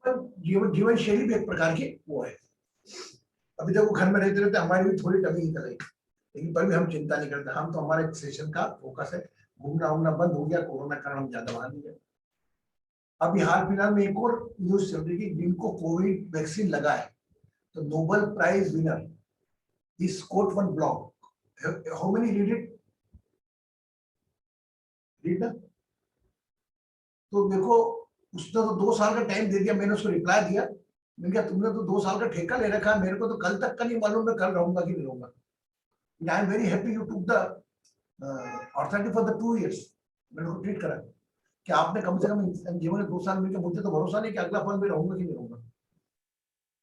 जीवन जीवन शैली भी एक प्रकार की वो है। अभी देखो घर में रहते रहते हमारी भी थोड़ी टमी निकल आई, लेकिन पर भी हम चिंता नहीं करते। हम तो हमारे सेशन का फोकस है, घूमना उमना बंद हो गया कोरोना के कारण, हम ज्यादा बाहर नहीं गए। अभी हाल फिलहाल में एक और न्यूज चल रही है, जिनको कोविड वैक्सीन लगा है तो नोबेल प्राइज विनर इस quote one blog, how many read it, read ना। तो देखो उसने तो 2 साल का टाइम दे दिया, मैंने उसको रिप्लाई दिया, मैंने कहा तुमने तो 2 साल का ठेका ले रखा है, मेरे को तो कल तक का नहीं मालूम मैं कल रहूंगा कि नहीं रहूंगा। I am very happy you took the authority for the 2 years। मैंने उसको ट्वीट करा कि आपने कम से कम जीवन में 2 साल मिलकर, मुझे तो भरोसा नहीं कि अगला पल में रहूंगा कि नहीं रहूंगा।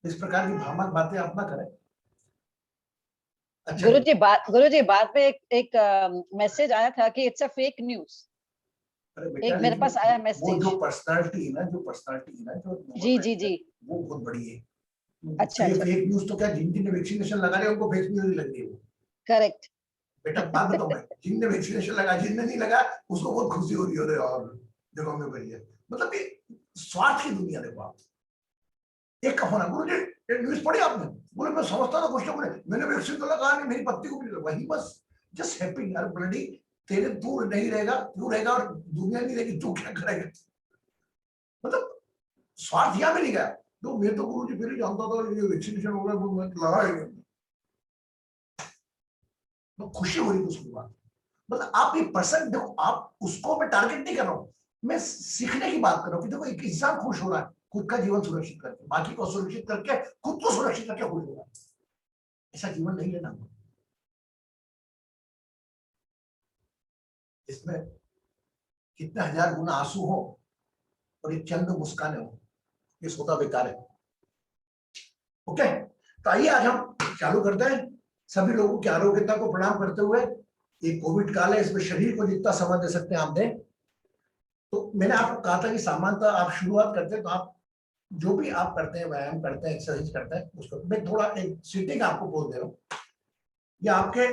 इस प्रकार की भ्रामक बातें आप ना करें। अच्छा गुरुजी बाद में एक मैसेज आया था कि इट्स अ फेक न्यूज। अरे बेटा, एक मेरे पास आया मैसेज। वो जो पर्सनालिटी है ना, जो जी जी जी, वो बहुत बड़ी है। अच्छा ये अच्छा, फेक न्यूज तो क्या, जिन वैक्सीनेशन लगा रहे हैं उनको फेक न्यूज लग रही है वो। करेक्ट। बेटा बात बताओ, मैं जिनने वैक्सीनेशन लगा, जिनने नहीं लगा उसको बहुत खुशी हो रही है, और देखो हमें बड़ी है। मतलब ये स्वार्थ की दुनिया। देखो आप एक का होना, गुरु जी न्यूज पढ़ी आपने, बोले मैं समझता था कुछ, बोले मैंने वैक्सीन तो लगा नहीं, मेरी पत्नी को भी लगा। वही बस जस्ट हैप्पी यार ब्लडी, तेरे तू नहीं रहेगा, तू रहेगा और दुनिया नहीं रहेगी, तू क्या करेगा। मतलब स्वार्थ यहाँ में नहीं गया। तो मैं तो गुरु जी फिर जानता था ये वैक्सीनेशन हो रहा है, मैं लगा ही, तो खुशी हो रही थी उसकी बात। मतलब आप ये पर्सन देखो, आप उसको मैं टारगेट नहीं कर रहा हूँ, मैं सीखने की बात कर रहा हूँ कि देखो एक इंसान खुश हो रहा है खुद का जीवन सुरक्षित करके, बाकी को सुरक्षित करके, खुद को सुरक्षित करके खुश हो रहा है। ऐसा जीवन नहीं लेना, इसमें कितने हजार गुना आंसू हो और एक चंद मुस्काने हो, ये सोता बेकार है। ओके, तो आइए आज हम चालू करते हैं। सभी लोगों की आरोग्यता को प्रणाम करते हुए, ये कोविड काल है, इसमें शरीर को जितना समय दे सकते हैं आप दें। तो मैंने आपको कहा था कि सामान्यतः आप शुरुआत करते हैं तो आप जो भी आप करते हैं, व्यायाम करते हैं, एक्सरसाइज करते हैं, उसको मैं थोड़ा एक सीटिंग आपको बोल दे रहा हूँ। ये आपके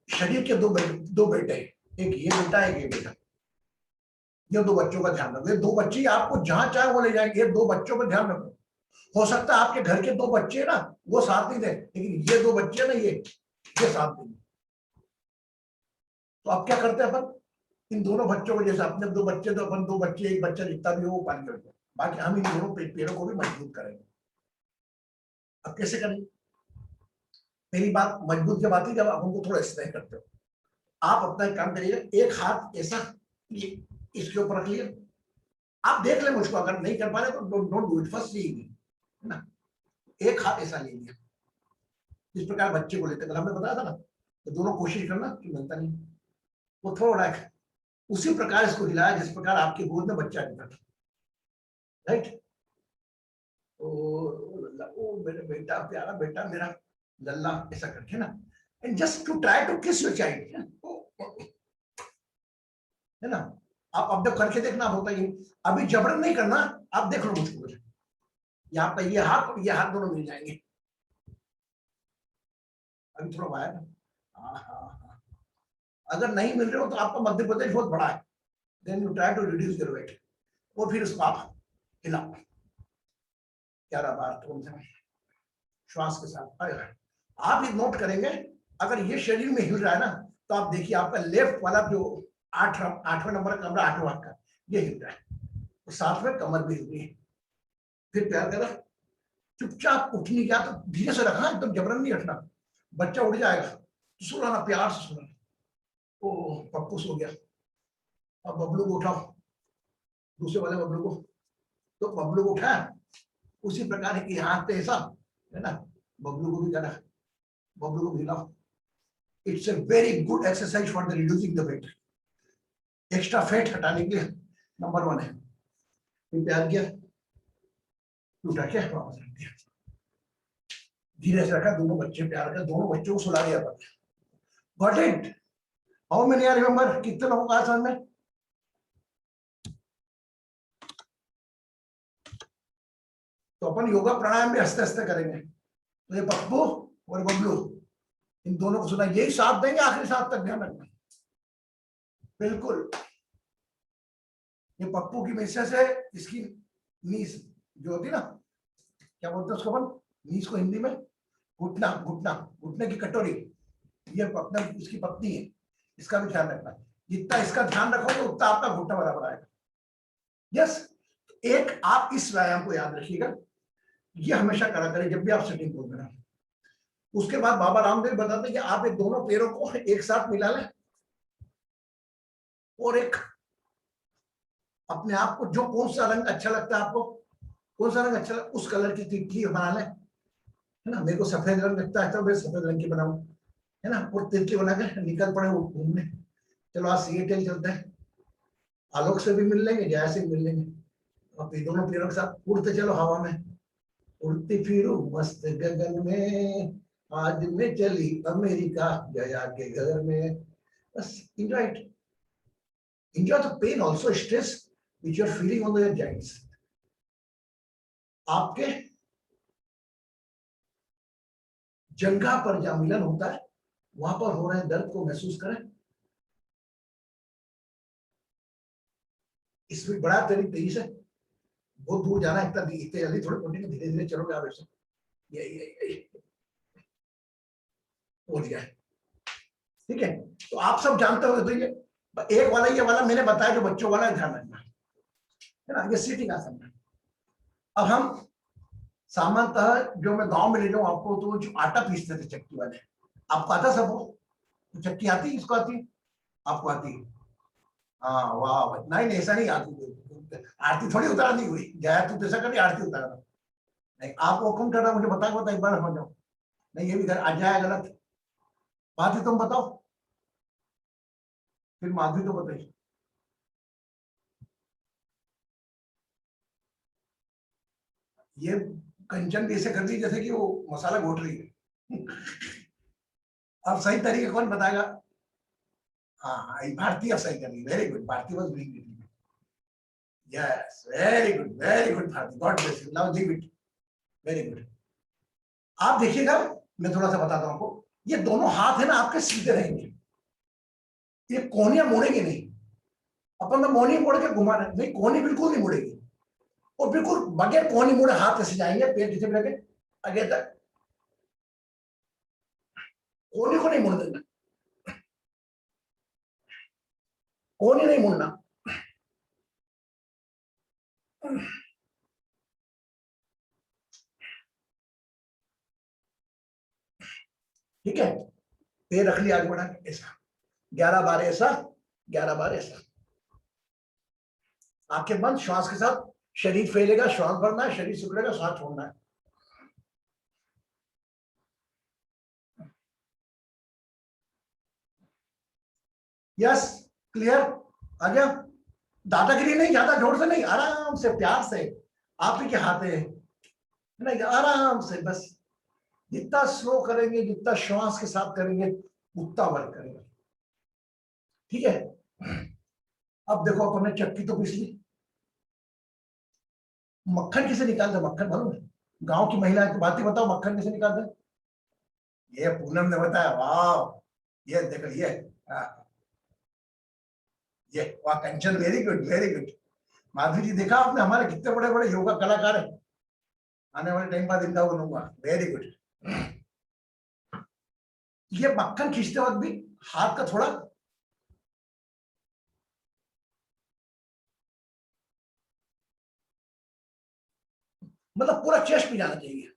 शरीर के दो बेटे, एक ये बेटा, एक ये बेटा, ये 2 बच्चों का ध्यान रखो। ये 2 बच्चे आपको जहां चाहे वो ले जाएंगे, ये 2 बच्चों का ध्यान रखो। हो सकता है आपके घर के 2 बच्चे ना वो साथ नहीं दे, लेकिन ये 2 बच्चे ना ये साथ देंगे। तो अब क्या करते हैं अपन, इन दोनों बच्चों को, जैसे अपने 2 बच्चे तो अपन 2 बच्चे, एक बच्चा जितना भी हो वो पानी करते हैं, बाकी हम इन दोनों पेड़ों को भी मजबूत करेंगे। अब कैसे करेंगे? पहली बात, मजबूत जब आती है जब आप उनको थोड़ा स्नेह करते हो। आप अपना एक काम करिएगा, एक हाथ ऐसा इसके ऊपर रख लिया, आप देख ले मुझको, अगर नहीं कर पा रहे तो डोंट डू इट फर्स्ट, है ना। एक हाथ ऐसा ले लिया, जिस प्रकार बच्चे को लेते, कल हमने बताया था ना, तो दोनों कोशिश करना कि मिलता नहीं, वो थोड़ा उसी प्रकार इसको हिलाया जिस प्रकार आपकी गोद में बच्चा गिरता था, राइट। ओ मेरे बेटा, प्यारा बेटा मेरा लल्ला, ऐसा करके ना, and just to try to kiss your child, है ना। आप अब जब करके देखना होता है, अभी जबरन नहीं करना, आप देख लो मुझको, यहाँ पे ये हाथ दोनों मिल जाएंगे। अभी थोड़ा वाया ना, अगर नहीं मिल रहे हो तो आपका मध्य प्रदेश बहुत बड़ा है, then you try to reduce your weight, और फिर उसको आप हिलाओ 11 बार श्वास के साथ। आप ये नोट करेंगे, अगर ये शरीर में हिल रहा है ना, तो आप देखिए आपका लेफ्ट वाला जो 8वां नंबर का कमरा, 8वां का, ये हिल रहा है, तो साथ में कमर भी हिल रही है। फिर प्यार करा, चुपचाप उठने का, तो धीरे से रखना, एकदम जबरन नहीं रखना, बच्चा उठ जाएगा तो सुनाना, प्यार से सुनाना। ओ पप्पू सो गया, अब बबलू को उठाओ, दूसरे वाले बबलू को, तो बबलू को उठाया, उसी प्रकार की हाथ पे ऐसा, है ना, बबलू को भी करा, बबलू को हिलाओ। It's a very good exercise for the reducing the weight, extra fat हटाने के लिए नंबर 1 है। फिर प्यार किया, उठा के वापस रख दिया, धीरे से रखा, दोनों बच्चे प्यार कर, दोनों बच्चों को सुला दिया। Got it? How many are remember? कितने लोगों का समझ में? तो अपन योगा प्राणायाम भी हंसते हंसते करेंगे। तो ये पप्पू और बबलू, इन दोनों को सुना, यही साथ देंगे आखिरी सांस तक, ध्यान रखना। बिल्कुल, ये पप्पू की मिसेस है, इसकी नीस जो होती है ना, क्या बोलते हैं उसको अपन, नीज को हिंदी में घुटना, घुटना, घुटने की कटोरी, ये अपना इसकी पत्नी है, इसका भी ध्यान रखना। जितना इसका ध्यान रखोगे उतना आपका घुटना बराबर आएगा। यस, एक आप इस व्यायाम को याद रखिएगा, ये हमेशा करा करें जब भी आप सिटिंग पोज में रहें। उसके बाद बाबा रामदेव बताते हैं कि आप एक दोनों पैरों को एक साथ मिला लें और एक अपने आप को, जो कौन सा रंग अच्छा लगता है आपको, कौन सा रंग अच्छा लगता है उस कलर की तितली बना लें, है ना। मेरे को सफेद रंग लगता है तो मैं सफेद रंग की बनाऊं, है ना, और तितली बनाकर निकल पड़े घूमने। चलो आज सिएटल चलते हैं, आलोक से भी मिल लेंगे, जया से भी मिल लेंगे, और दोनों पैरों के साथ उड़ते चलो हवा में, उड़ती फिरू मस्त गगन में, आज मैं चली अमेरिका जया के घर में। बस enjoy it. Enjoy the pain also, stress which you are feeling on the joints. आपके जंघा पर जहां मिलन होता है वहां पर हो रहे दर्द को महसूस करें। इसमें बड़ा तेजी से, बहुत दूर जाना है, इतने जल्दी थोड़ी पहुंचेंगे, धीरे धीरे चलोगे आप ऐसे, ये पहुंच गया। ठीक है, तो आप सब जानते हो, तो ये एक वाला, ये वाला मैंने बताया जो बच्चों वाला है, ध्यान रखना, है ना। ये सीटिंग आसन है। अब हम सामान्यतः जो मैं गांव में ले जाऊं आपको, तो जो आटा पीसते थे चक्की वाले, आपको आता सब वो, तो चक्की आती है, इसको आती है, आपको आती है। हाँ वाह, नहीं नहीं ऐसा नहीं आती, आरती थोड़ी उतारनी हुई, जया तू ऐसा कर, आरती उतारना नहीं। आप वो कौन कर रहा मुझे बता एक बार समझ जाओ, नहीं ये भी कर आ जाए गलत बात है, तुम बताओ, फिर माधवी तो बताइए। ये कंचन भी ऐसे कर दी जैसे कि वो मसाला घोट रही है। अब सही तरीके कौन बताएगा? हाँ, भारतीय अब सही कर रही, very good, Bharti was doing it, yes very good Bharti, God bless you, now leave it, very good. आप देखिएगा, मैं थोड़ा सा बताता हूं आपको, ये दोनों हाथ है ना आपके सीधे रहेंगे, ये कोहनियां मुड़ेंगे नहीं। अपन में मोनी मोड़ के घुमा रहे नहीं, कोहनी बिल्कुल नहीं मुड़ेगी, और बिल्कुल बगैर कोहनी मुड़े हाथ ऐसे जाएंगे, पेट नीचे लगे आगे तक, कोहनी को नहीं मुड़ देना, कोहनी नहीं मुड़ना। ठीक है, पैर रख लिया आगे बढ़ा के ऐसा, 11 बार ऐसा, 11 बार ऐसा, आंखें बंद, श्वास के साथ शरीर फैलेगा, श्वास भरना है, शरीर सिकुड़ेगा, श्वास छोड़ना है। यस, क्लियर, आ गया। दादागिरी नहीं, ज्यादा जोर से नहीं, आराम से प्यार से, आप ही के हाथ है नहीं, आराम से बस, जितना स्लो करेंगे, जितना श्वास के साथ करेंगे उतना वर्क करेगा। ठीक है, अब देखो अपन ने चक्की तो पीस ली, मक्खन किसे निकालते, मक्खन मालूम है? गांव की महिला की बात ही बताओ, मक्खन किसे निकालते? ये पूनम ने बताया, वाह, ये देखो ये वाह Kanchan, very good very good. Madhavi ji देखा आपने, हमारे कितने बड़े बड़े योगा कलाकार है, आने वाले टाइम बाद इनका बनूंगा, वेरी गुड। ये मक्खन खींचते वक्त भी हाथ का थोड़ा मतलब पूरा चेस्ट में जाना चाहिए,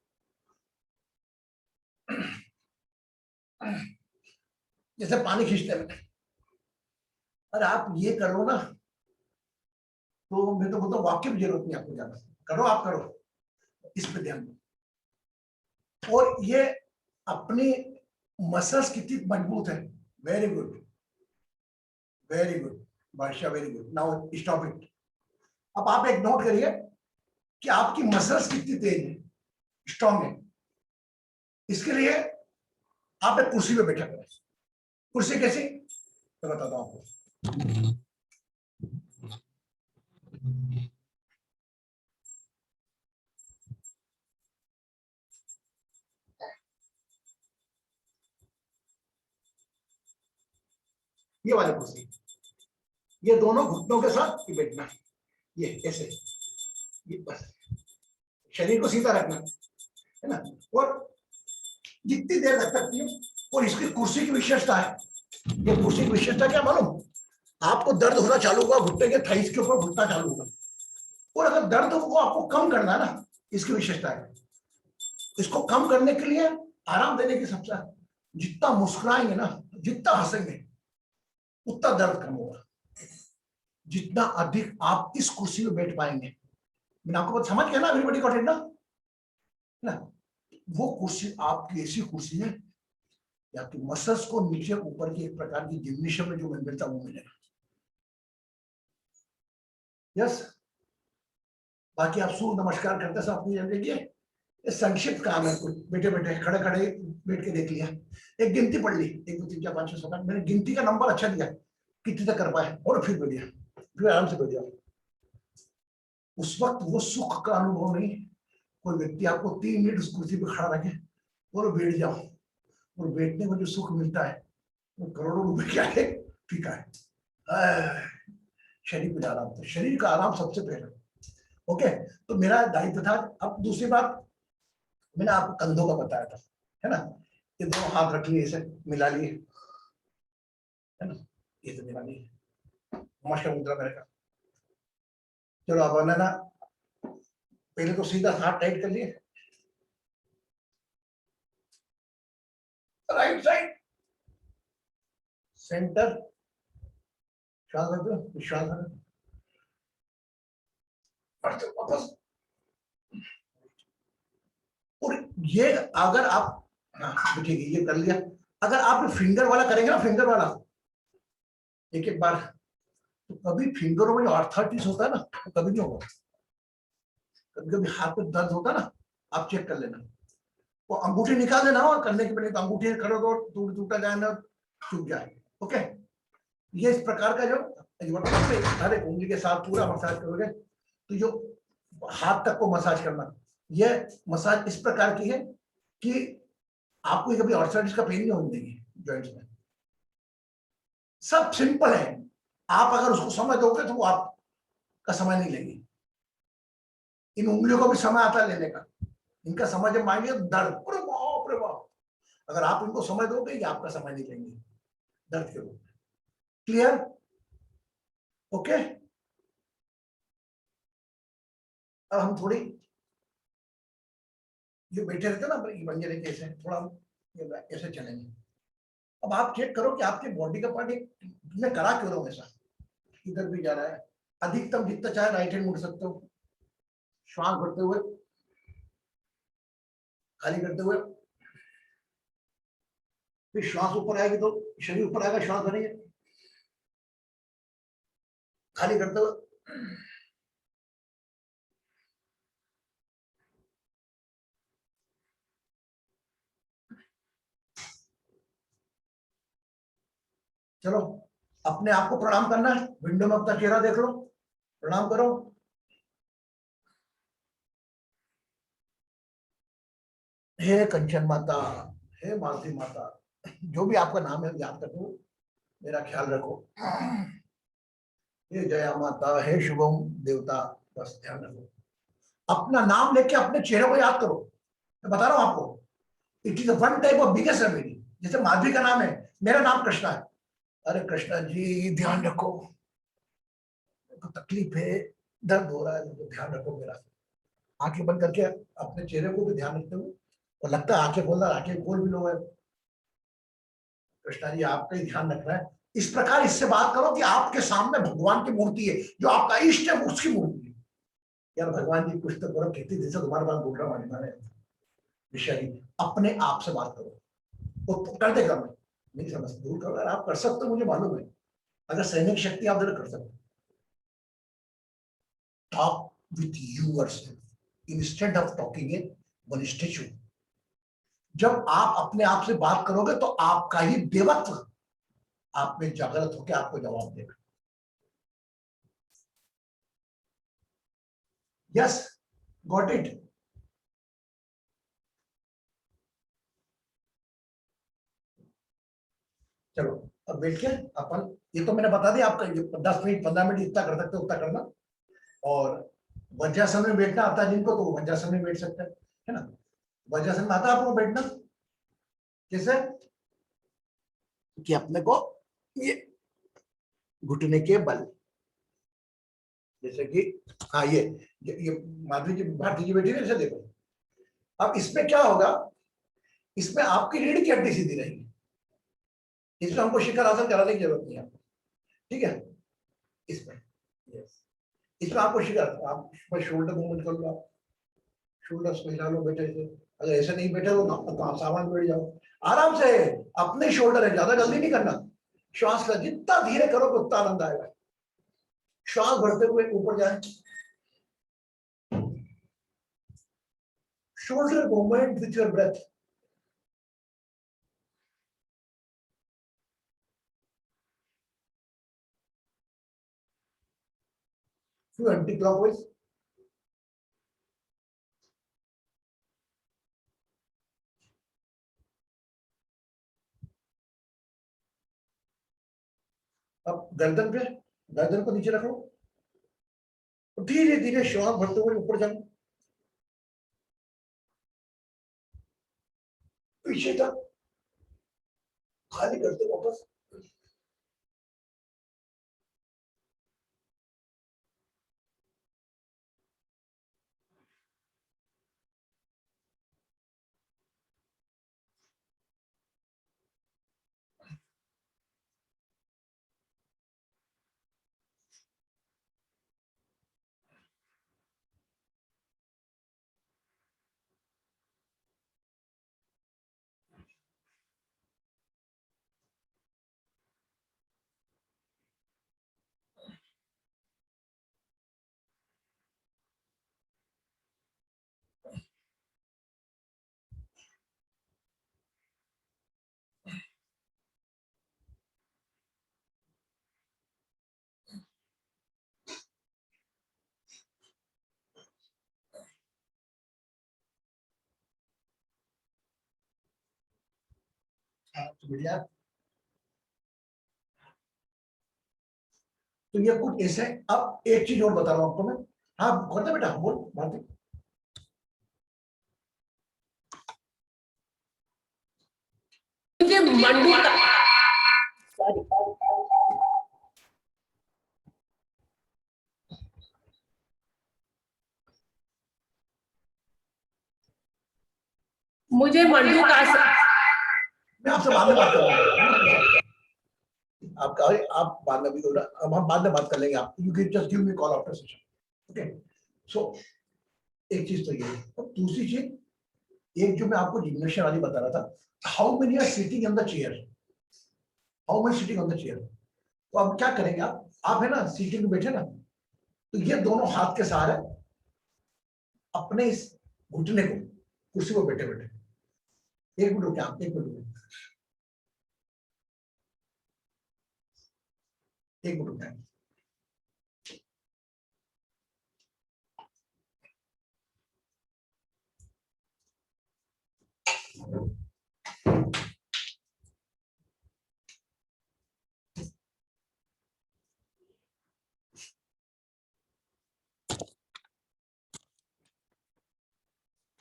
जैसे पानी खींचते हैं। अरे आप ये करो ना, तो मैं तो बोलता वाक्य की जरूरत नहीं आपको, ज्यादा करो, आप करो, इस पे ध्यान दो। और ये अपनी मसल्स कितनी मजबूत है, वेरी गुड वेरी गुड बादशाह, very good, now stop it. अब आप एक नोट करिए कि आपकी मसल्स कितनी तेज है, स्ट्रांग है। इसके लिए आप एक कुर्सी पे बैठा करें। कुर्सी कैसी, तो बताता हूं आपको। ये वाली कुर्सी, ये दोनों घुटनों के साथ बैठना, ये ऐसे, ये बस, शरीर को सीधा रखना है ना, और जितनी देर रख सकती है। और इसकी कुर्सी की विशेषता है, ये कुर्सी की विशेषता क्या मालूम, आपको दर्द होना चालू होगा घुटने के थाइस के ऊपर घुटना चालू होगा, और अगर दर्द हो वो आपको कम करना है ना, इसकी विशेषता है। इसको कम करने के लिए आराम देने की सबसे, जितना मुस्कुराएंगे ना, जितना हंसेंगे उतना दर्द कम होगा। जितना अधिक आप इस कुर्सी में बैठ पाएंगे, मैंने आपको बात समझ गया ना, एवरीबॉडी गॉट इट ना, वो कुर्सी आपकी ऐसी कुर्सी है या कि मसल्स को नीचे ऊपर की एक प्रकार की जिम्नेशियम में जो मिलता है वो मिलेगा। यस, बाकी आप सूर्य नमस्कार करते सब अपनी जगह देखिए, ये संक्षिप्त काम है, कुछ बैठे बैठे खड़े खड़े बैठ के देख लिया, एक गिनती पढ़ ली, 1 2 3 4 5 6 7 8, मैंने गिनती का नंबर अच्छा दिया कितने तक कर पाए, और फिर बैठ गया, फिर आराम से बैठ जाओ। उस वक्त वो सुख का अनुभव नहीं, कोई व्यक्ति आपको 3 मिनट उस कुर्सी पे खड़ा रखे और बैठ जाओ, और बैठने में जो सुख मिलता है वो करोड़ों रुपए क्या है, फीका है। शरीर को आराम, तो शरीर का आराम सबसे पहले। ओके, तो मेरा दायित्व था। अब दूसरी बात, मैंने आपको कंधों का बताया था, है ना, ये दोनों हाथ रख लिए, ऐसे मिला लिए, है ना, ये तो मिला लिए, नमस्कार मुद्रा मेरे का। चलो अब ना, पहले तो सीधा हाथ टाइट कर लिए, राइट साइड सेंटर, श्वास रख दो, विश्वास रख दो, वापस। और ये अगर आप, ठीक है ये कर लिया, अगर आप फिंगर वाला करेंगे ना, फिंगर वाला एक एक बार, तो कभी फिंगरों में जो आर्थराइटिस होता है ना, तो कभी नहीं होगा। कभी कभी हाथ में दर्द होता है ना, आप चेक कर लेना, वो अंगूठी निकाल देना, और करने के पहले तो अंगूठी खड़े दो, टूटा जाए ना, चुप जाए। ओके, ये इस प्रकार का जो हर एक उंगली के साथ पूरा मसाज करोगे, तो जो हाथ तक को मसाज करना, ये मसाज इस प्रकार की है कि आपको कभी आर्थराइटिस का पेन नहीं होने देगी जॉइंट्स में। सब सिंपल है, आप अगर उसको समय दोगे तो वो आपका समय नहीं लेगी। इन उंगलियों को भी समय आता है लेने का, इनका समय जब मांगे दर्द, अरे बाप रे बाप, अगर आप इनको समय दोगे ये आपका समय नहीं लेंगे दर्द के रूप में। क्लियर? ओके, अब हम थोड़ी जो बैठे रहते ना बंजे रहते ऐसे, थोड़ा हम ऐसे चलेंगे। अब आप चेक करो कि आपके बॉडी का पार्ट में करा क्यों रहा हूं ऐसा, इधर भी जा रहा है, अधिकतम जितना चाहे राइट हैंड मुड़ सकते हो, श्वास भरते हुए, खाली करते हुए, फिर श्वास ऊपर आएगी तो शरीर ऊपर आएगा, श्वास भरेंगे, खाली करते हुए, चलो अपने आप को प्रणाम करना है, विंडो में अपना चेहरा देख लो, प्रणाम करो। हे कंचन माता, हे मालती माता, जो भी आपका नाम है याद रखो, मेरा ख्याल रखो। हे जया माता, हे शुभम देवता, बस ध्यान रखो, अपना नाम लेके अपने चेहरे को याद करो। मैं बता रहा हूं आपको, it is one type of biggest remedy. जैसे माधवी का नाम है, मेरा नाम कृष्णा है, अरे कृष्णा जी ध्यान रखो, तो तकलीफ है, दर्द हो रहा है, तो ध्यान रखो मेरा। आंखें बंद करके अपने चेहरे को भी ध्यान रखते हुए, और लगता है आंखें खोलना, आंखें खोल भी लो है, कृष्णा जी आपका ही ध्यान रखना है। इस प्रकार इससे बात करो कि आपके सामने भगवान की मूर्ति है, जो आपका इष्ट है उसकी मूर्ति है। यार भगवान जी कुछ तो करो, खेती जैसे तुम्हारे पास बोल रहा हूँ, विषय अपने आप से बात करो, वो करते कर नहीं समझ दूर करो, अगर आप कर सकते हो मुझे मालूम है, अगर सैनिक शक्ति आप कर सकते, talk with yourself instead of talking in one statue. जब आप अपने आप से बात करोगे तो आपका ही देवत्व आप में जागृत होकर आपको जवाब देगा। Yes, got it. चलो अब बैठ के अपन, ये तो मैंने बता दिया आपका, 10 मिनट 15 मिनट इतना कर सकते हो उतना करना, और वज्रासन में बैठना आता है जिनको, तो वो वज्रासन में बैठ सकते हैं, है ना। वज्रासन में आता है आपको बैठना कैसे, कि अपने को ये घुटने के बल, जैसे कि हाँ ये माधवी जी भारती जी बैठी है, ऐसे देखो। अब इसमें क्या होगा, इसमें आपकी रीढ़ की हड्डी सीधी रहेगी, इसमें हमको शिखर आसन कराने की जरूरत नहीं है, ठीक है। इसमें यस, इसमें आपको शिखर, आप शोल्डर मूवमेंट कर लो, आप शोल्डर्स को हिला लो बैठे से, अगर ऐसे नहीं बैठे तो सामान बैठ जाओ आराम से, अपने शोल्डर है, ज्यादा जल्दी नहीं करना, श्वास का जितना धीरे करोगे उतना आनंद आएगा। श्वास भरते हुए ऊपर जाए, shoulder movement with your breath, few anti-clockwise, अब गर्दन पे, गर्दन को नीचे रखो, धीरे धीरे श्वास भरते हुए ऊपर जाओ, पीछे तक खाली करते वापस, बढ़िया। तो ये कुछ ऐसे, अब एक चीज और बता रहा हूं आपको मैं, हाँ करते बेटा, बोल भारती। मुझे मंडू का मुझे मंडू का मैं आपसे बाद में बात करूंगा, आपका आप बाद में भी हो रहा, अब हम बाद में बात कर लेंगे, आप you can just give me call after session, okay. So एक चीज तो ये है, और दूसरी चीज एक जो मैं आपको जिम्नेशियम वाली बता रहा था, how many are sitting on the chair, how much sitting on the chair. तो अब क्या करेंगे आप है ना सीटिंग में बैठे ना, तो ये दोनों हाथ के सहारे अपने इस घुटने को कुर्सी पर बैठे बैठे, एक मिनट रुकिए आप, एक मिनट रुकिए, एक मिनट रुकिए।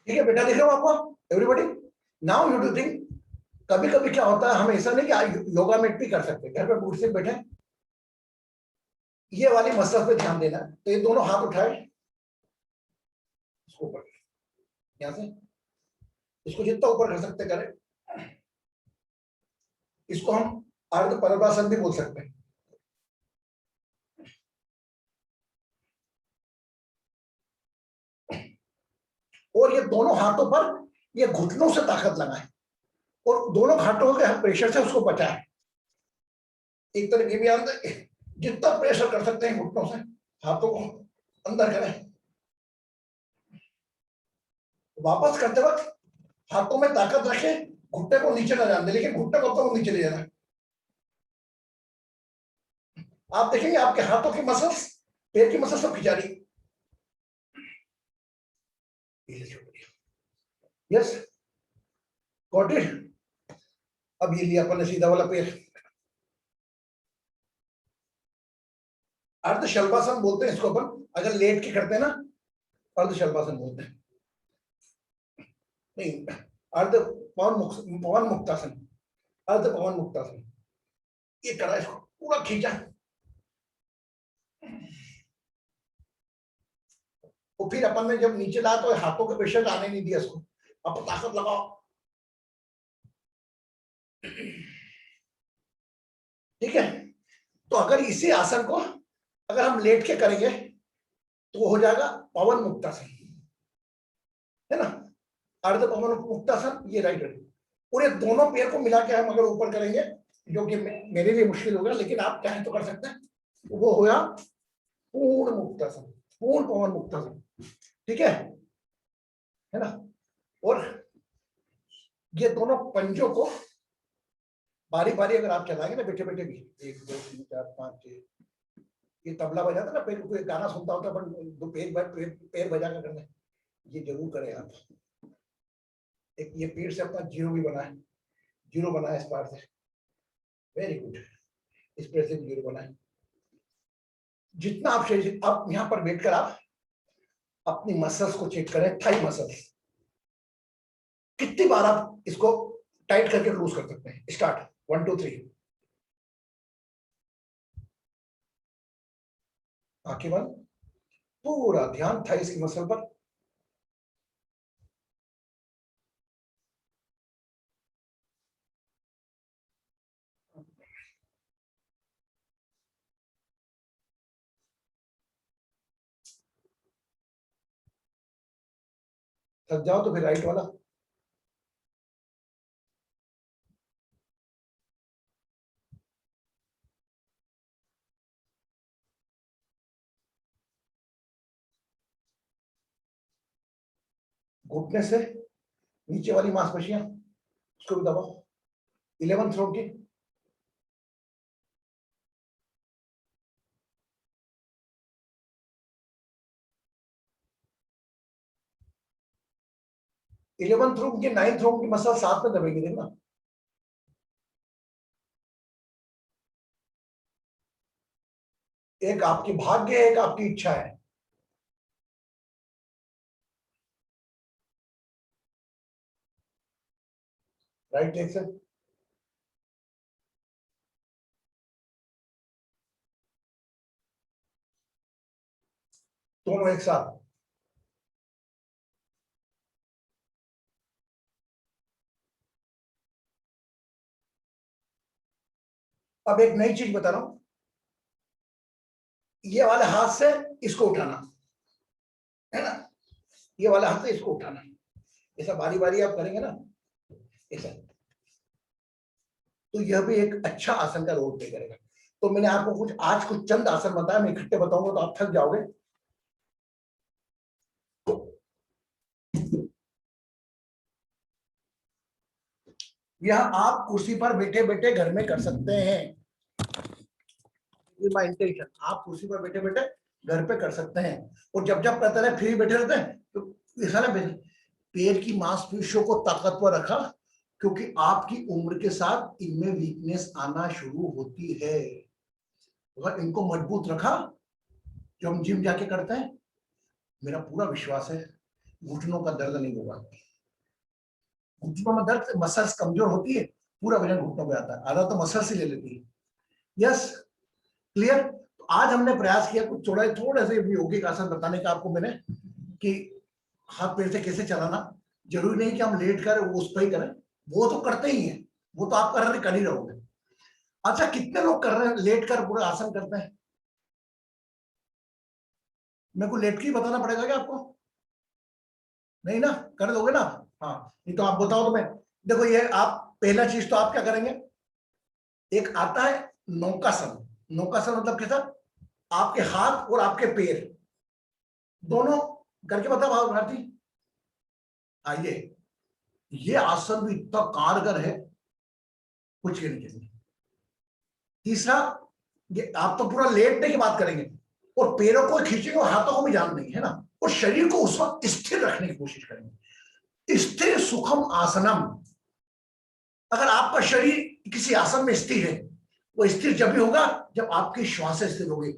ठीक है बेटा, देख रहे हो आपको everybody, now you do think. कभी कभी क्या होता है, हम ऐसा नहीं कि योगा में भी कर सकते, घर पे कुर्सी पे बैठे, ये वाली मसल पे ध्यान देना, तो ये दोनों हाथ उठाए इसको ऊपर, यहां से इसको जितना ऊपर कर सकते करें, इसको हम अर्ध पद्मासन भी बोल सकते हैं। और ये दोनों हाथों पर ये घुटनों से ताकत लगाए, और दोनों हाथों के प्रेशर से उसको बचाए, एक तरीके भी अंदर जितना प्रेशर कर सकते हैं घुटनों से, हाथों को अंदर करें, वापस करते वक्त हाथों में ताकत रखे, घुटने को नीचे ना जाने दे, लेकिन घुटने को तो नीचे ले जाना है। आप देखेंगे आपके हाथों की मसल्स, पैर की मसल्स सब खिंचा रही, यस गॉट इट। अब ये लिया अपन ने सीधा वाला पैर, अर्ध शल्वासन बोलते हैं इसको अपन, अगर लेट के करते हैं ना अर्ध शल्वासन बोलते हैं, नहीं अर्ध पवन मुक्तासन, अर्ध पवन मुक्तासन। ये करा, इसको पूरा खींचा, तो फिर अपन ने जब नीचे लाया तो हाथों के प्रेशर आने नहीं दिया इसको, अब ताकत लगाओ, ठीक है। तो अगर इसी आसन को अगर हम लेट के करेंगे तो वो हो जाएगा पवन मुक्तासन, है ना, अर्ध पवन मुक्तासन, ये राइट है। और ये दोनों पैर को मिला के हम अगर ऊपर करेंगे, जो कि मेरे लिए मुश्किल होगा, लेकिन आप चाहें तो कर सकते हैं, वो होगा पूर्ण मुक्तासन, पूर्ण पवन मुक्तासन, ठीक है ना। और ये दोनों पंजों को बारी बारी अगर आप चलाएंगे ना बैठे बैठे भी, 1 2 3 4 5 6, ये तबला बजाता ना, पैर कोई गाना सुनता होता पर दो पैर बजा कर करना, ये जरूर करें आप। एक ये पेड़ से अपना जीरो भी बनाए, जीरो बनाए इस पार से, वेरी गुड, इस पेड़ से जीरो बनाए। जितना आप शरीर, आप यहाँ पर बैठकर आप अपनी मसल्स को चेक करें, थाई मसल्स, कितनी बार आप इसको टाइट करके लूज कर सकते हैं। स्टार्ट 1 2 3, आंखें बंद, पूरा ध्यान थाइस की मसल पर। थक जाओ तो फिर राइट वाला, घुटने से नीचे वाली मांसपेशियां उसको भी दबाओ। 11th राउंड की, इलेवंथ रूम की 9th रूम की मसल साथ में दबेगी, देखना। एक आपकी भाग्य है, एक आपकी इच्छा है। राइट लेग से दोनों एक साथ, अब एक नई चीज बता रहा हूं, ये वाले हाथ से इसको उठाना है ना, ये वाले हाथ से इसको उठाना, ऐसा बारी बारी आप करेंगे ना ऐसा, तो यह भी एक अच्छा आसन का रोल प्ले करेगा। तो मैंने आपको कुछ चंद आसन बताया, मैं इकट्ठे बताऊंगा तो आप थक जाओगे। यह आप कुर्सी पर बैठे बैठे घर में कर सकते हैं, माय इंटेंशन, आप कुर्सी पर बैठे बैठे घर पे कर सकते हैं। और जब जब करते रहे, फ्री बैठे रहते हैं तो ऐसा ना, पैर की मांसपेशियों को ताकतवर रखा, क्योंकि आपकी उम्र के साथ इनमें वीकनेस आना शुरू होती है। अगर इनको मजबूत रखा, जो हम जिम जाके करते हैं, मेरा पूरा विश्वास है घुटनों का दर्द नहीं होगा। घुटनों में दर्द, मसल्स कमजोर होती है, पूरा वजन घुटनों पे आता है, आधा तो मसल्स ही ले लेती है। Yes, clear. तो आज हमने प्रयास किया कुछ थोड़े से यौगिक आसन बताने का आपको मैंने, कि हाथ पैर से कैसे चलाना। जरूरी नहीं कि हम लेट कर उस पर ही करें, वो तो करते ही हैं, वो तो आप कर ही रहोगे। अच्छा, कितने लोग कर रहे हैं लेट कर पूरा आसन करते हैं? मेरे को लेट के ही बताना पड़ेगा क्या आपको? नहीं ना, कर दोगे ना? हाँ, नहीं तो आप बताओ तो मैं, देखो ये आप पहला चीज तो आप क्या करेंगे, एक आता है नौकासन। नौकासन मतलब कैसा, आपके हाथ और आपके पैर दोनों करके बताओ भारती। आइए, ये आसन भी इतना कारगर है, कुछ कहने के लिए। तीसरा, ये आप तो पूरा लेटने की बात करेंगे और पैरों को खींचेंगे और हाथों को भी जान देंगे, है ना, और शरीर को उस वक्त स्थिर रखने की कोशिश करेंगे। स्थिर सुखम आसनम। अगर आपका शरीर किसी आसन में स्थिर है, वो स्थिर जब भी होगा जब आपकी श्वास स्थिर होगी।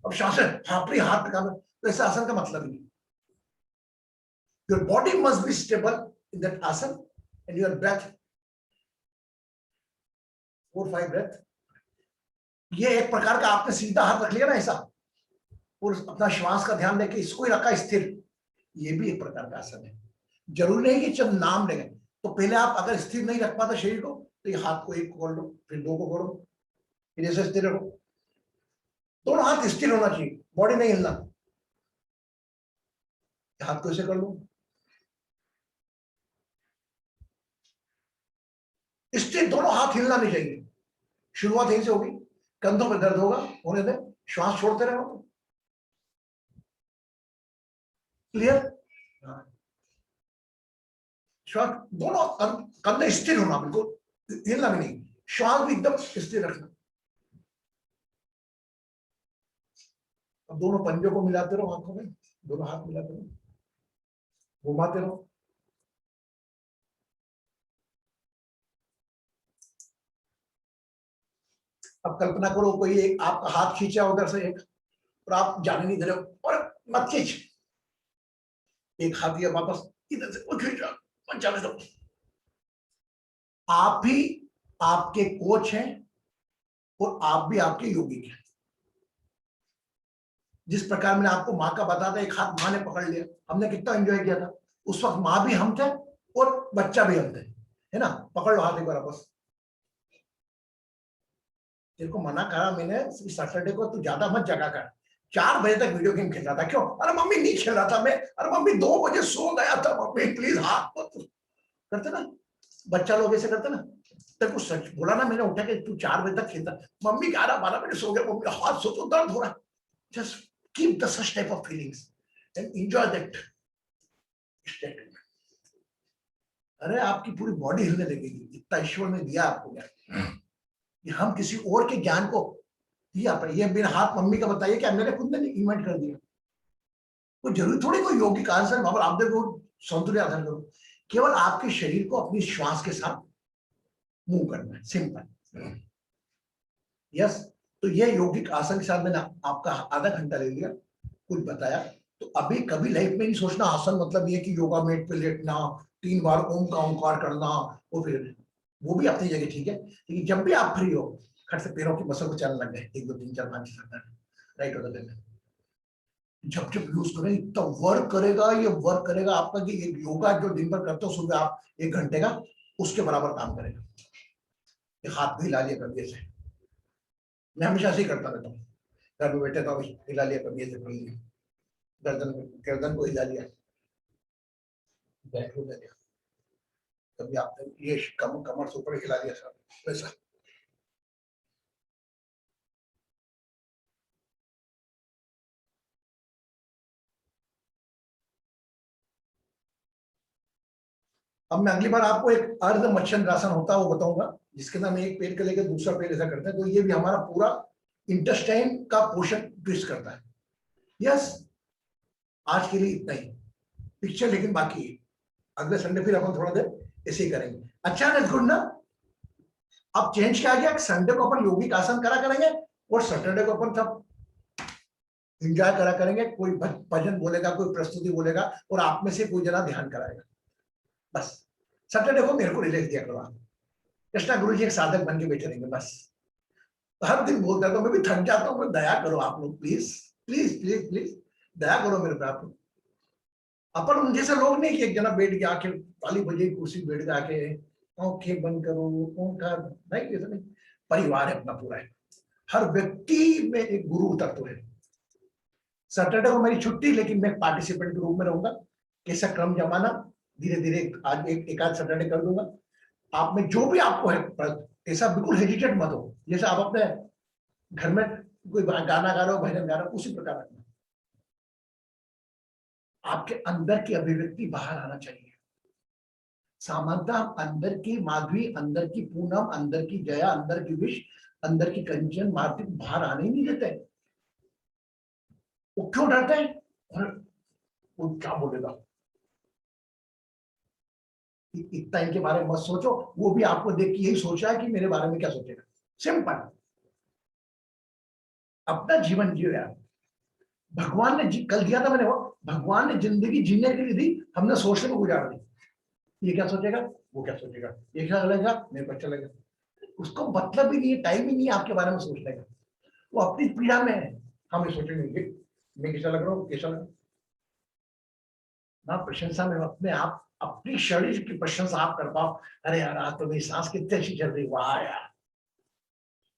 अब श्वास हाथ का, तो ऐसा आसन का मतलब ही नहीं। Your body must be stable in that asana and your breath 4-5 breath. ये एक प्रकार का आपने सीधा हाथ रख लिया ना ऐसा और अपना श्वास का ध्यान लेके इसको ही रखा स्थिर, ये भी एक प्रकार का आसन है। जरूरी नहीं कि जब नाम लेंगे तो पहले आप अगर स्थिर नहीं रख पाते शरीर को तो ये हाथ को एक खोल लो, फिर दो को खोलो, फिर ऐसे स्थिर रखो। दोनों हाथ स्थिर होना चाहिए, बॉडी नहीं हिलना। हाथ को ऐसे कर लो, स्थिर, दोनों हाथ हिलना नहीं चाहिए। शुरुआत यहीं से होगी, कंधों में दर्द होगा, होने दें, श्वास छोड़ते रहो। क्लियर? श्वास दोनों कंधे स्थिर होना, बिल्कुल हिलना भी नहीं, श्वास भी एकदम स्थिर रखना। अब दोनों पंजों को मिलाते रहो आंखों में, दोनों हाथ मिलाते रहो, घुमाते रहो। अब कल्पना करो कोई एक आपका हाथ खींचा उधर से एक, और आप जाने नहीं दे रहे हो और मत खींच, एक हाथ दिया वापस इधर से वो खींचा, मत जाने दो। आप भी आपके कोच हैं और आप भी आपके योगी हैं। जिस प्रकार मैंने आपको माँ का बताया था, एक हाथ माँ ने पकड़ लिया, हमने कितना एंजॉय किया था। उस वक्त माँ भी हम थे और बच्चा भी हम थे, है ना। पकड़ लो हाथ एक बार वापस। तेरे को मना करा मैंने सैटरडे को तू ज्यादा मत जगा कर, 4 बजे तक वीडियो गेम खेल रहा था। क्यों? अरे मम्मी नहीं खेल रहा था मैं, अरे मम्मी 2 बजे सो गया था मम्मी, प्लीज हाथ मत करते ना, बच्चा लोग ऐसे करते ना। तेरे को सच बोला ना मैंने, उठा के तू 4 बजे तक खेलता, मम्मी 11-12 बजे सो गया, मम्मी हाथ सो तो दर्द हो रहा। Just keep the such type of feelings and enjoy that state. अरे आपकी पूरी बॉडी हिलने लगेगी, इतना ईश्वर ने दिया आपको ज्ञान। हम किसी और के ज्ञान को ये मेरा हाथ मम्मी का बताइए क्या मैंने खुद ने इन्वेंट कर दिया? कोई जरूरी थोड़ी कोई यौगिक आसन बाबा आप देखो सौंदर्य आसन करो, केवल आपके शरीर को अपनी श्वास के साथ मूव करना है, सिंपल। यस, तो ये यौगिक आसन के साथ मैंने आपका आधा घंटा ले लिया, कुछ बताया। तो अभी कभी लाइफ में नहीं सोचना आसन मतलब ये कि योगा मैट पे लेटना, 3 बार ओम का ओंकार करना, और फिर वो भी अपनी जगह ठीक है, लेकिन जब भी आप फ्री हो खट से पैरों की मसल को चलने लग गए, 1 2 3 4 5 6 7 राइट होता है। जब जब यूज करें इतना वर्क करेगा, ये वर्क करेगा आपका कि एक योगा जो दिन भर करते हो सुबह आप 1 घंटे का, उसके बराबर काम करेगा। ये हाथ भी हिला लिया कभी ऐसे, मैं हमेशा ऐसे ही करता रहता हूँ, घर में बैठे तो हिला लिया कभी ऐसे, कर लिया गर्दन को हिला लिया, बैक हो गया, कभी आपने ये कमर से ऊपर हिला दिया सर, वैसा। अब मैं अगली बार आपको एक अर्ध मत्स्यंद्रासन होता है वो बताऊंगा, जिसके अंदर हम एक पैर के लेकर दूसरा पैर ऐसा करते हैं, तो ये भी हमारा पूरा इंटेस्टाइन का पोषण ट्विस्ट करता है। यस, आज के लिए इतना ही पिक्चर, लेकिन बाकी है अगले संडे फिर अपन थोड़ा देर ऐसे ही करेंगे। अच्छा ना, गुड ना। अब चेंज क्या गया, संडे को अपन योगिक आसन करा करेंगे और सैटरडे को अपन सब एंजॉय करा करेंगे। कोई भजन बोलेगा, कोई प्रस्तुति बोलेगा और आप में से कोई जना ध्यान कराएगा। बस सैटरडे को मेरे को रिलैक्स दिया करो आप, कृष्णा गुरु जी एक साधक बन के बैठे रहेंगे बस। हर दिन बोलता तो मैं भी थक जाता हूँ, दया करो आप लोग, प्लीज प्लीज प्लीज प्लीज दया करो मेरे पे आप लोग। अपन उन जैसे लोग नहीं कि एक जना बैठ के आके ताली बजे कुर्सी बैठ के आके आंखें बंद करो ओंकार, नहीं ऐसा नहीं। परिवार है अपना पूरा है, हर व्यक्ति में एक गुरु तत्व है। सैटरडे को मेरी छुट्टी, लेकिन मैं पार्टिसिपेंट के रूप में रहूंगा। कैसा क्रम जमाना धीरे धीरे आज एक आध सैटरडे कर दूंगा। आप में जो भी आपको है ऐसा बिल्कुल हेजिटेट मत हो, जैसे आप अपने घर में कोई गाना गा रहे हो, भजन गा रहे हो, उसी प्रकार रखना। आपके अंदर की अभिव्यक्ति बाहर आना चाहिए। सामान्यतः अंदर की माधवी, अंदर की पूनम, अंदर की जया, अंदर की विष, अंदर की कंचन मारती बाहर आने ही नहीं देते। वो क्यों डरते हैं? और वो क्या बोलेगा, इतना इनके बारे में मत सोचो। वो भी आपको देख के यही सोच रहा है कि मेरे बारे में क्या सोचेगा। सिंपल, अपना जीवन जियो यार। भगवान ने कल दिया था मैंने, वो भगवान ने जिंदगी जीने के लिए दी, हमने सोचने में गुजार दी। ये क्या सोचेगा, वो क्या सोचेगा, ये क्या लगेगा, मेरे को अच्छा लगेगा। उसको मतलब ही नहीं है, टाइम ही नहीं है आपके बारे में सोचने का। वो अपनी पीड़ा में है। हम ये सोचेंगे मैं कैसा लग रहा हूँ, कैसा लग, ना प्रशंसा में अपने आप, अपनी शरीर की प्रशंसा आप कर पाओ, अरे यार आज तो मेरी सांस कितनी अच्छी चल रही, वाह यार,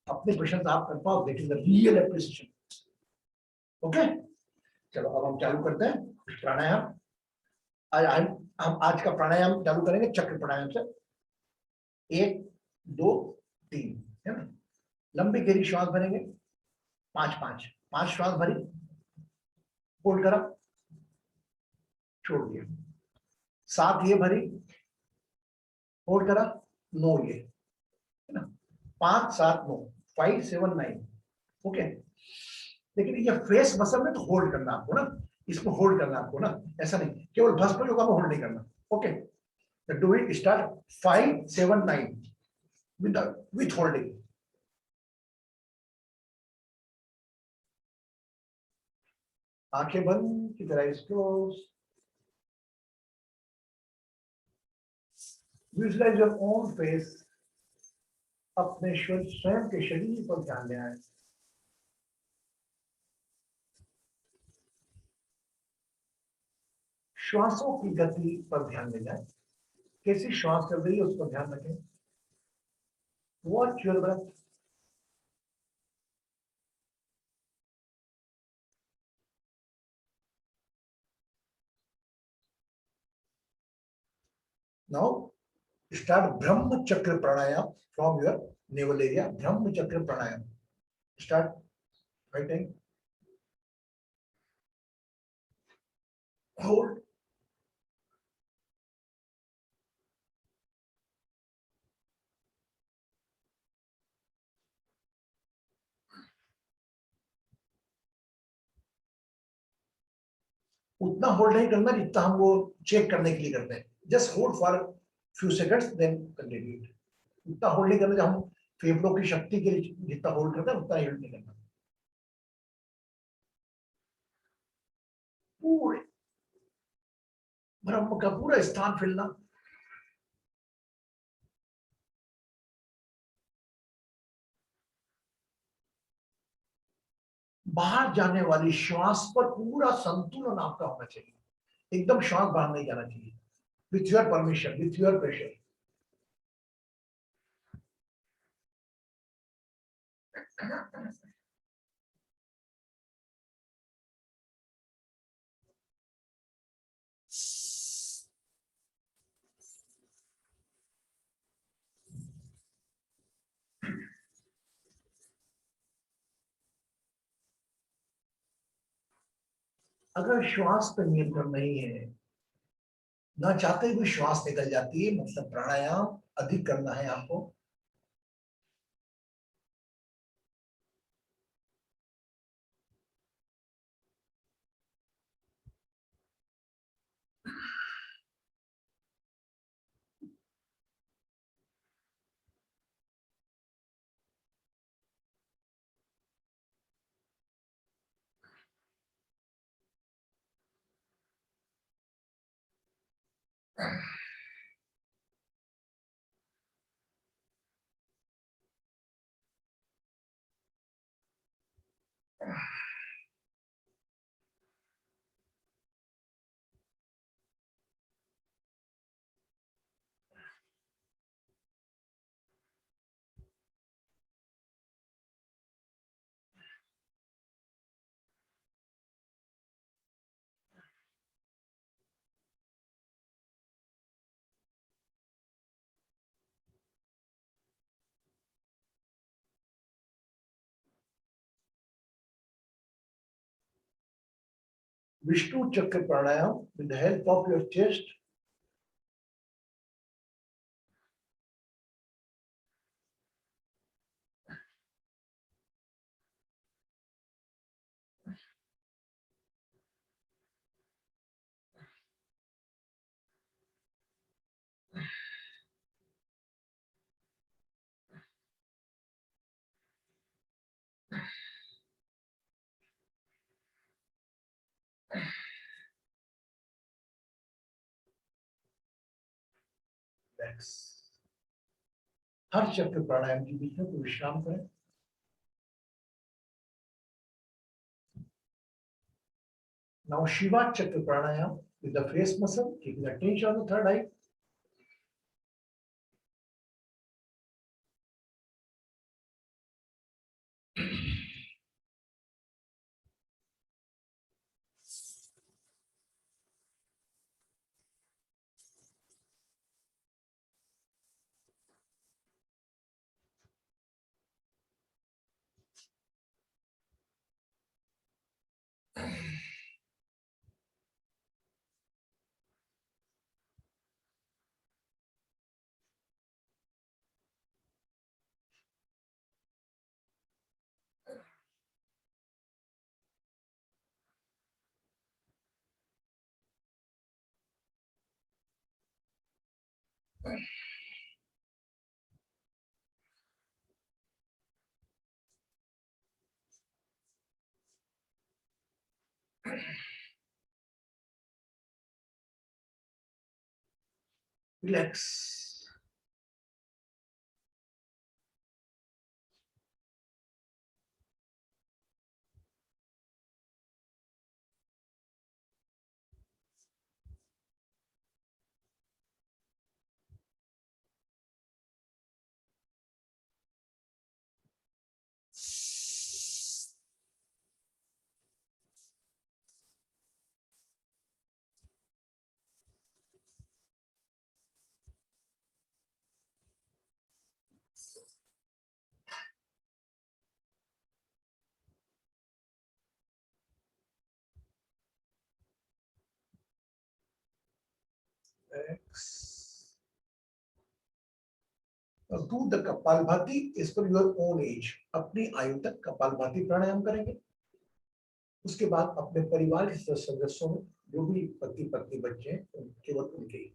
अपनी प्रशंसा आप कर पाओ, that is the real appreciation. Okay, चलो अब हम चालू करते हैं प्राणायाम। आज हम आज का प्राणायाम चालू करेंगे चक्र प्राणायाम से। 1 2 3, है ना। लंबी गहरी श्वास भरेंगे, 5 श्वास भरी, होल्ड करा, छोड़ दिया। 7 ये भरी, होल्ड करा, 9 ये, है ना। 5 7 9, 5 7 9। ओके, लेकिन ये फेस मसल में तो होल्ड करना आपको ना, इसको होल्ड करना आपको ना, ऐसा नहीं केवल भस्म योगा में होल्ड नहीं करना। Okay, do it, start 5 7 9 with holding. आंखें बंद, की तरह close. Visualise your own face, अपने स्वयं के शरीर पर ध्यान देना है। श्वासों की गति पर ध्यान देना है, कैसी श्वास चल रही है उस पर ध्यान रखें। Watch your breath. Now start Brahma Chakra Pranayama from your navel area. Brahma Chakra Pranayama start, writing, hold, उतना होल्ड नहीं करना जितना हम वो चेक करने के लिए करते हैं। Just hold for few seconds then continue. उतना होल्ड नहीं करना जब हम फेफड़ों की शक्ति के लिए जितना होल्ड करते हैं उतना होल्ड नहीं करना। पूरे ब्रह्म का पूरा स्थान फैलना। बाहर जाने वाली श्वास पर पूरा संतुलन आपका होना चाहिए, एकदम श्वास बाहर नहीं जाना चाहिए। With your permission, with your pressure. अगर श्वास पर नियंत्रण नहीं है, ना चाहते हुए श्वास निकल जाती है, मतलब प्राणायाम अधिक करना है आपको। Vishnu chakra pranayama with the help of your chest. Relax. हर चक्र प्राणायाम के बीच में कोई विश्राम करें. Now Shiva Chakra Pranayam with the face muscle, keeping the tension on the third eye. Relax. Relax. Now do the Kapalbhati is for your own age. अपनी आयु तक कपालभाति प्राणायाम करेंगे. उसके बाद अपने परिवार के सदस्यों में जो भी पति पत्नी बच्चे हैं केवल उनके.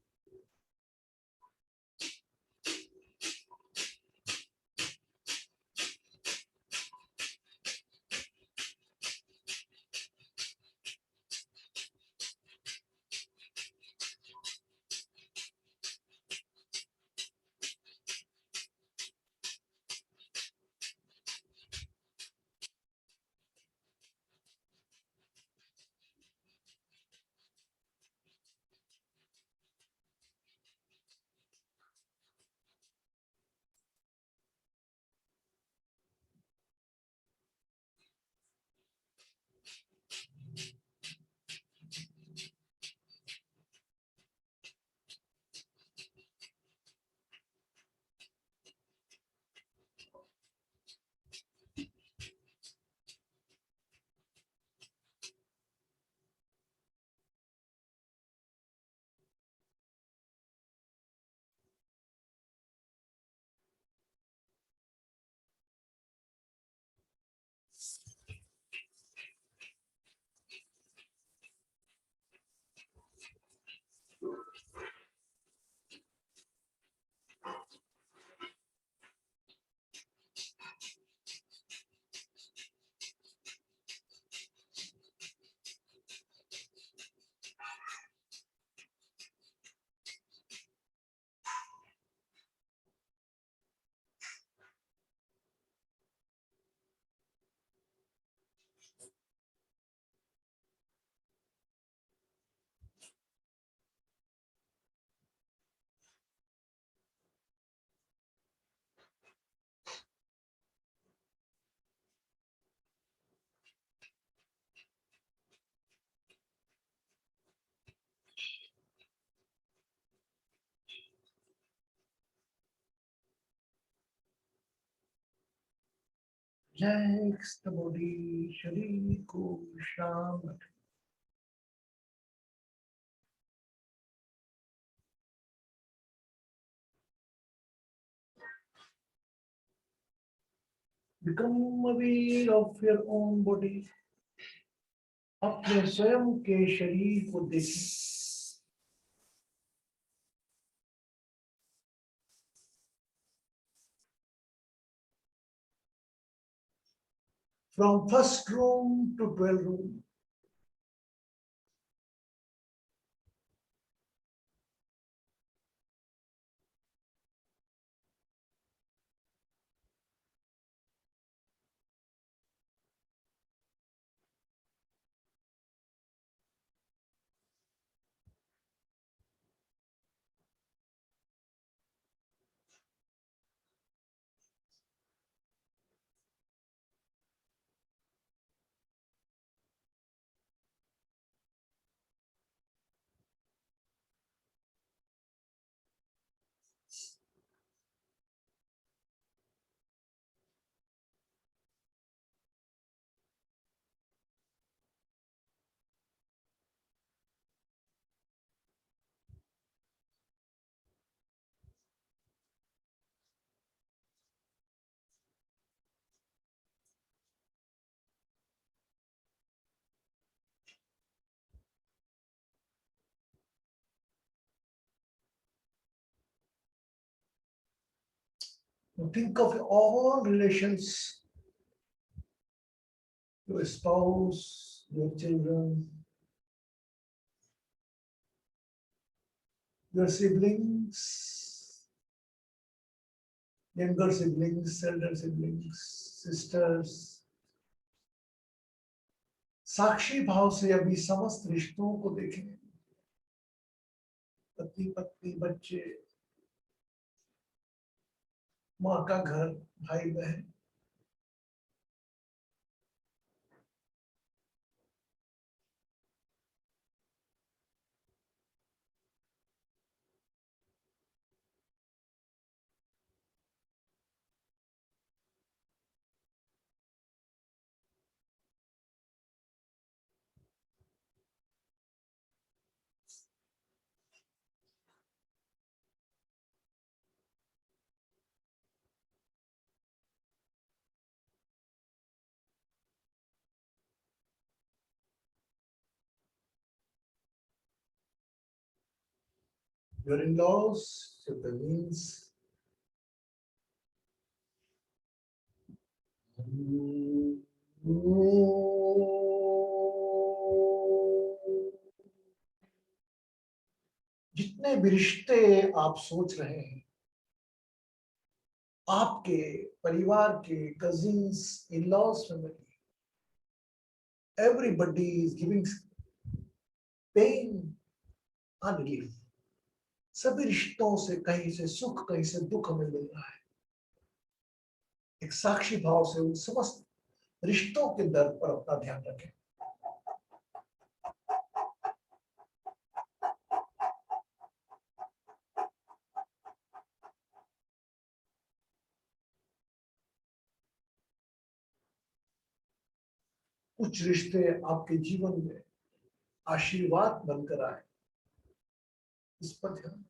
Relax the body, शरीर को विश्राम रखें. Become aware of your own body. अपने स्वयं के शरीर को देखें. From first room to 12th room. Now think of all relations, your spouse, your children, your siblings, younger siblings, elder siblings, sisters. साक्षी भाव से अभी समस्त रिश्तों को देखें, पति पत्नी, बच्चे, माँ का घर, भाई बहन, your in-laws, siblings, जितने भी रिश्ते आप सोच रहे हैं, आपके परिवार के cousins, in-laws, family, everybody is giving pain and relief. सभी रिश्तों से कहीं से सुख, कहीं से दुख हमें मिल रहा है। एक साक्षी भाव से उन समस्त रिश्तों के दर्द पर अपना ध्यान रखें। कुछ रिश्ते आपके जीवन में आशीर्वाद बनकर आए, इस पर ध्यान।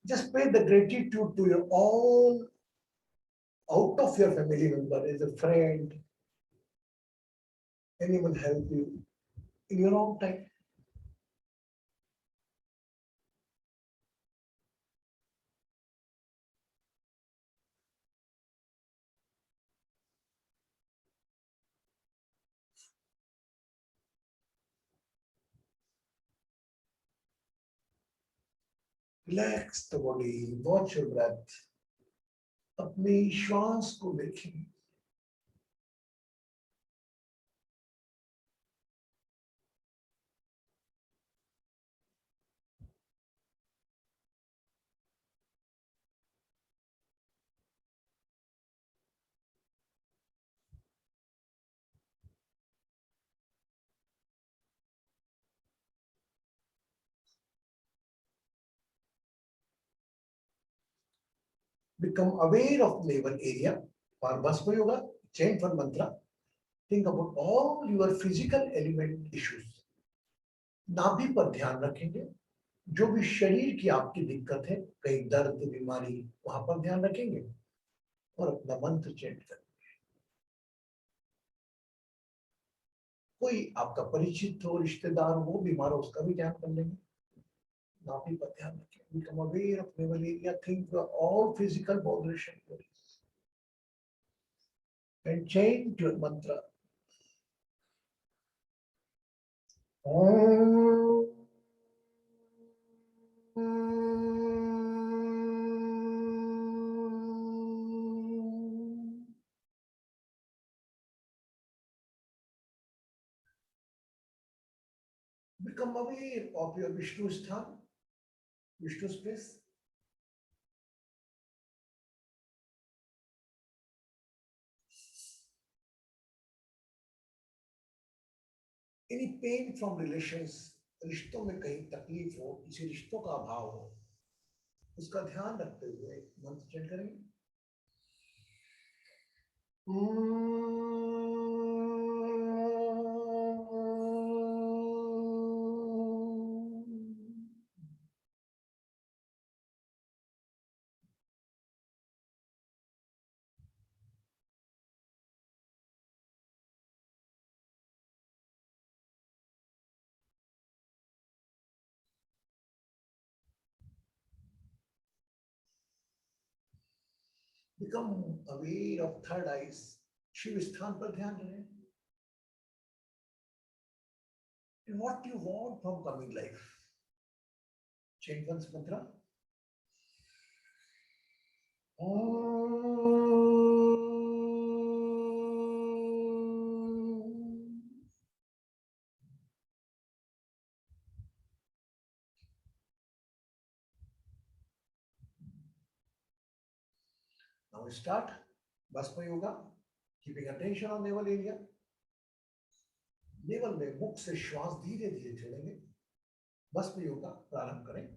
Just pay the gratitude to your own, out of your family member, as a friend, anyone help you in your own time. Relax the body, watch your breath. अपनी श्वास को देखें। Become aware of navel area. और बस कोई होगा, chant one mantra. Think about all your physical element issues. नाभि पर ध्यान रखेंगे, जो भी शरीर की आपकी दिक्कत है, कहीं दर्द, बीमारी, वहां पर ध्यान रखेंगे और अपना मंत्र चेंट करेंगे। कोई आपका परिचित हो, रिश्तेदार हो, बीमार हो, उसका भी ध्यान कर लेंगे। नाभि पर ध्यान रखें। Become aware of navel area. Think of all physical vibration and chant your mantra. Om. Become aware of your Vishnu Sthan, Vishnu space. Any pain from relations, रिश्तों में कहीं तकलीफ हो, किसी रिश्तों का अभाव हो, उसका ध्यान रखते हुए मंत्र चेंट करेंगे। become aware of third eyes. Shiv स्थान पर ध्यान रहे. And what do you want from coming life? Chant once mantra. Now we start Bhasma Yoga, keeping attention on navel area. Naval में मुख से श्वास धीरे धीरे छोड़ेंगे. भस्म योगा प्रारंभ करें.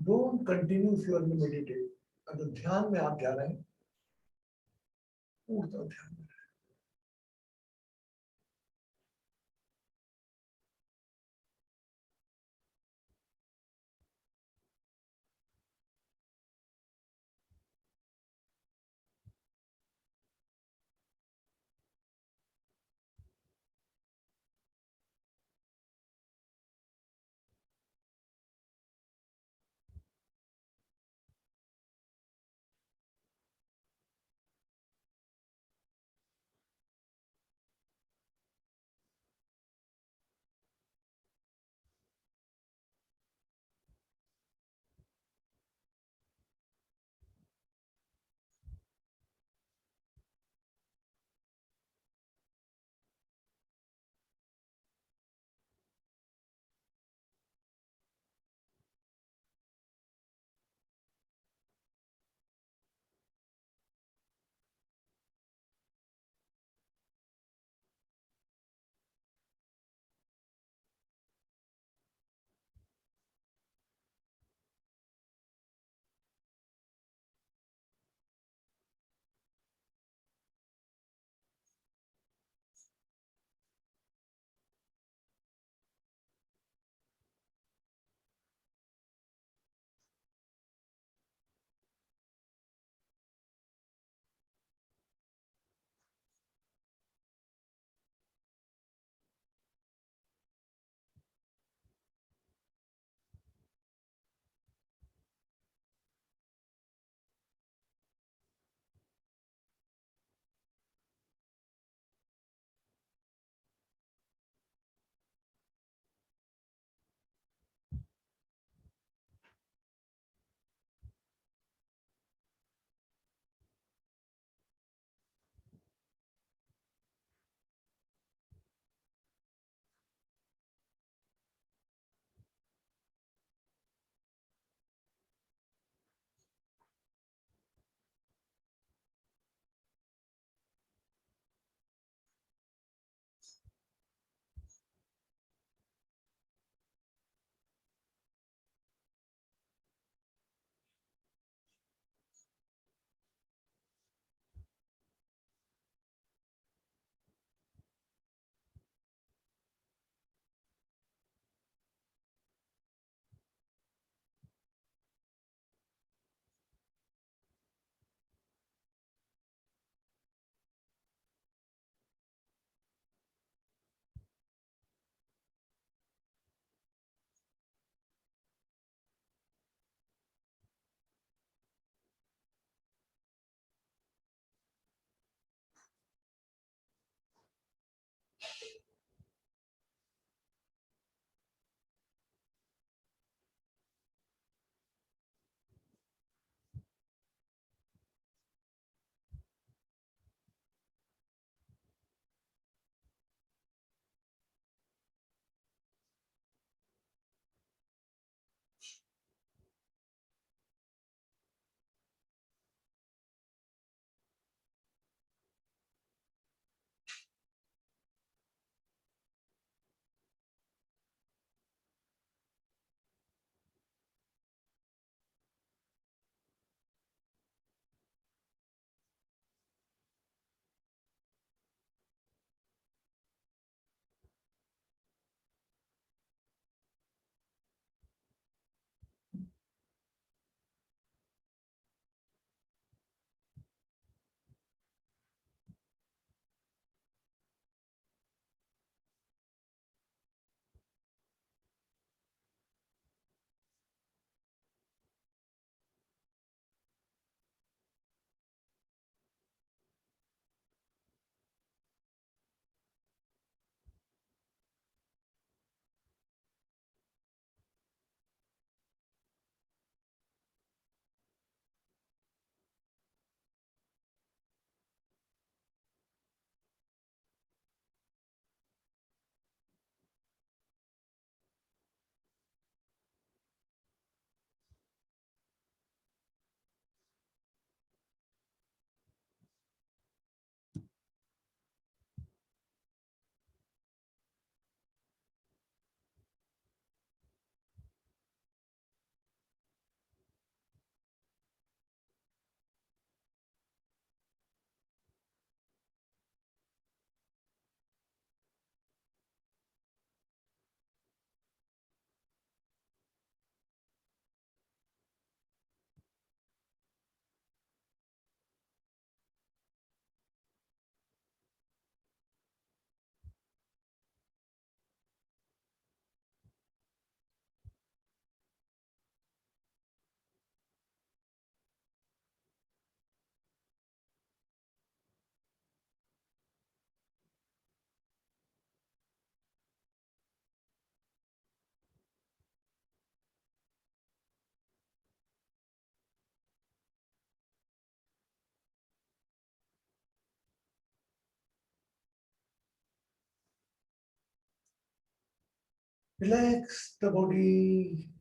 Don't continue if you are meditating. अगर ध्यान में आप जा रहे हैं, पूर्ण ध्यान में. Relax the body.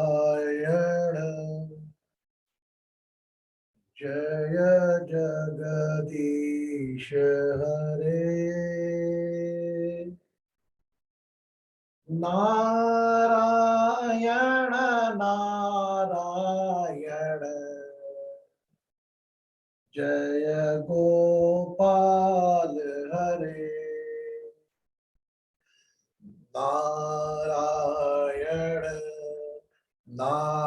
Narayana Jaya Jagadish Hare Narayana Narayana Jaya Gopal Hare Narayana Narayana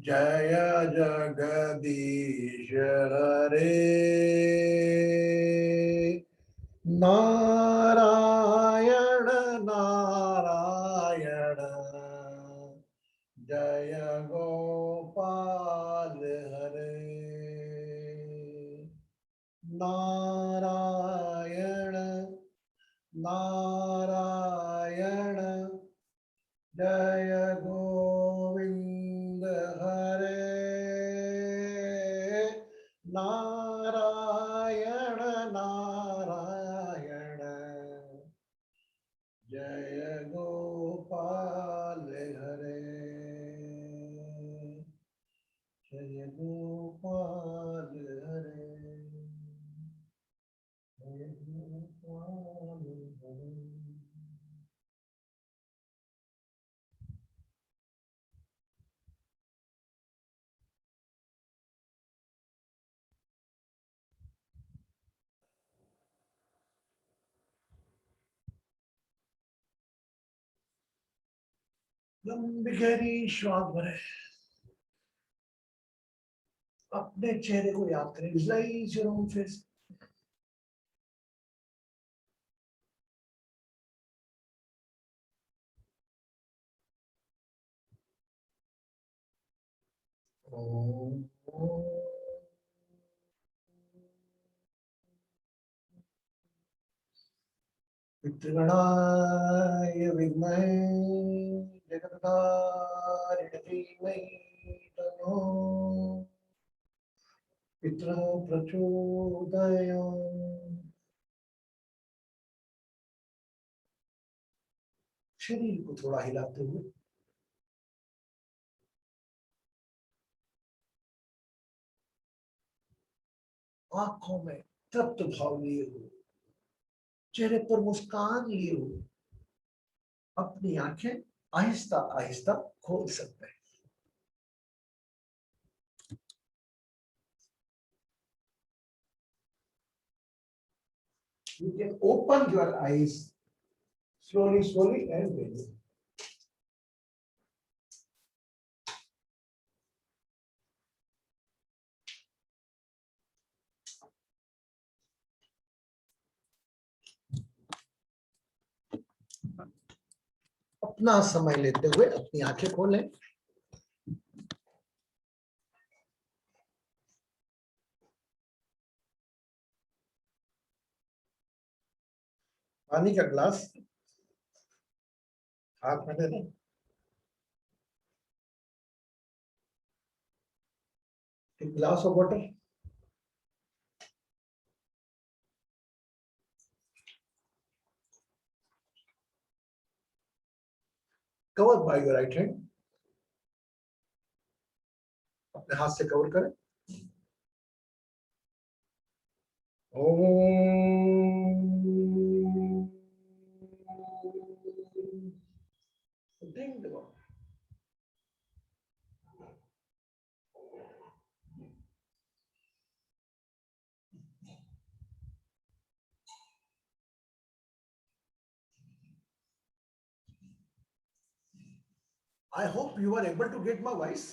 Jaya Jagadish Hare Narayana Narayana Jaya Gopal Hare Narayana Narayana Jaya Govinda Hare Narayana Narayana Jaya Gopal Hare Jaya Gopal Hare Jaya Gopal Hare लंबी गहरी श्वास भरे अपने चेहरे को याद करें visualise your own face पितृगणाय विद्महे जगत्कारिणे धीमहि तन्नो पितरः प्रचोदयात् शरीर को थोड़ा हिलाते हुए आंखों में तृप्त भाव लिए हुए चेहरे पर मुस्कान लिए हुए अपनी आंखें आहिस्ता आहिस्ता खोल सकते हैं You can open your eyes slowly, slowly and gradually. अपना समय लेते हुए अपनी आंखें खोलें पानी का ग्लास हाथ में ले लें एक glass of water cover by your right hand अपने हाथ से कवर करें ओम I hope you are able to get my voice.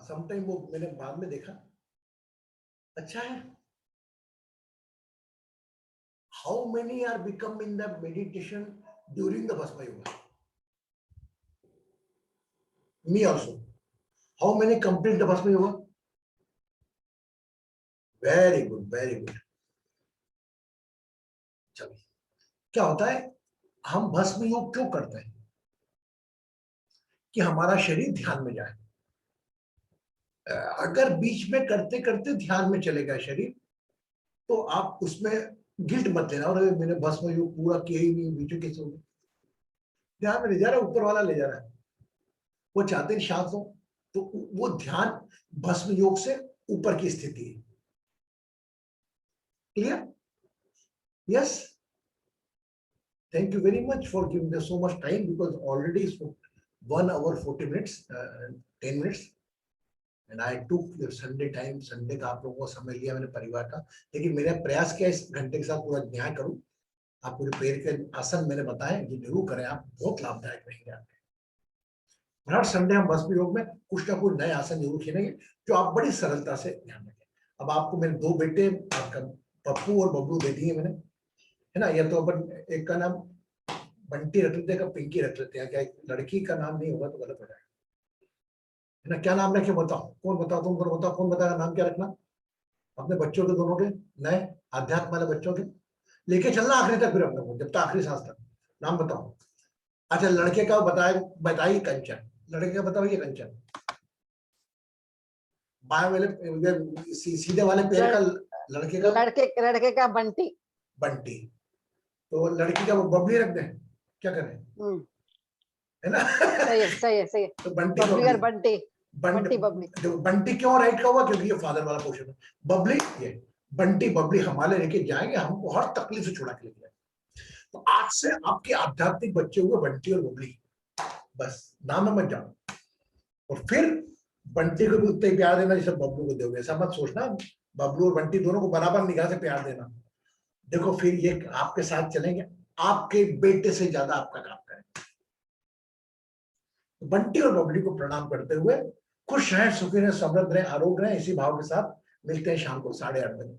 Sometime वो मैंने बाद में देखा. अच्छा है. How many are become in the meditation during the Bhasma Yoga? Me also. How many complete the Bhasma Yoga? Very good, very good. चलिए, क्या होता है, हम भस्म योग क्यों करते हैं? कि हमारा शरीर ध्यान में जाए. अगर बीच में करते करते ध्यान में चलेगा शरीर, तो आप उसमें गिल्ट मत लेना, और मैंने भस्म योग पूरा किया ही नहीं, बीच में कैसे हो गया? ध्यान में ले जा रहा है, ऊपर वाला ले जा रहा है. वो चाहते हैं शांत हो, तो वो ध्यान भस्म योग से ऊपर की स्थिति है. Clear? Yes. Thank you very much for giving us so much time, because already it's 1 hour 40 minutes, 10 minutes, and I took the Sunday time. Sunday का आप लोगों को समय लिया मैंने परिवार का, लेकिन मेरा प्रयास क्या है इस घंटे के साथ पूरा न्याय करूं. आप पूरे पैर के आसन मैंने बताए, ये जरूर करें आप, बहुत लाभदायक रहेंगे आपके. हर संडे हम भस्म योग में कुछ ना कुछ नए आसन जरूर खेलेंगे, जो आप बड़ी सरलता से ध्यान रखें. अब आपको मेरे 2 बेटे, आपका पप्पू और बबलू दे दिए मैंने, है ना. ये तो अपन एक का नाम बंटी रख लेते हैं, का पिंकी रख लेते हैं. क्या लड़की का नाम नहीं होगा तो गलत हो जाएगा, है ना. क्या नाम रखे बताओ, कौन बताओ, तुम बताओ कौन बताएगा नाम क्या रखना अपने बच्चों के, दोनों के नए आध्यात्म वाले बच्चों के. लेके चलना आखिरी तक, फिर अपने को जब तक आखिरी सांस तक. नाम बताओ. अच्छा, लड़के का बताइए कंचन. लड़के का बताइए कंचन. बाएं वाले सीधे वाले पैर का लड़के का बंटी. बंटी. तो लड़की का वो बबली रख दें, क्या करें, है ना. सही है. तो बंटी बबली और बंटी. बंटी बबली. देखो बंटी क्यों राइट का हुआ, क्योंकि ये फादर वाला पोर्शन है. बबली, ये बंटी बबली हमारे लेके जाएंगे, हमको हर तकलीफ से छुड़ा के लेके जाएंगे. तो आज से आपके आध्यात्मिक बच्चे हुए बंटी और बबली, बस नाम में मत जाओ. और फिर बंटी को भी उतना ही प्यार देना जैसे बबलू को दोगे. ऐसा मत सोचना बबलू और बंटी दोनों को बराबर निगाह से प्यार देना. देखो फिर ये आपके साथ चलेंगे, आपके बेटे से ज्यादा आपका काम करेंगे. बंटी और बबली को प्रणाम करते हुए खुश रहें, सुखी रहें, समृद्ध रहें, आरोग्य रहें. इसी भाव के साथ मिलते हैं शाम को 8:30 बजे.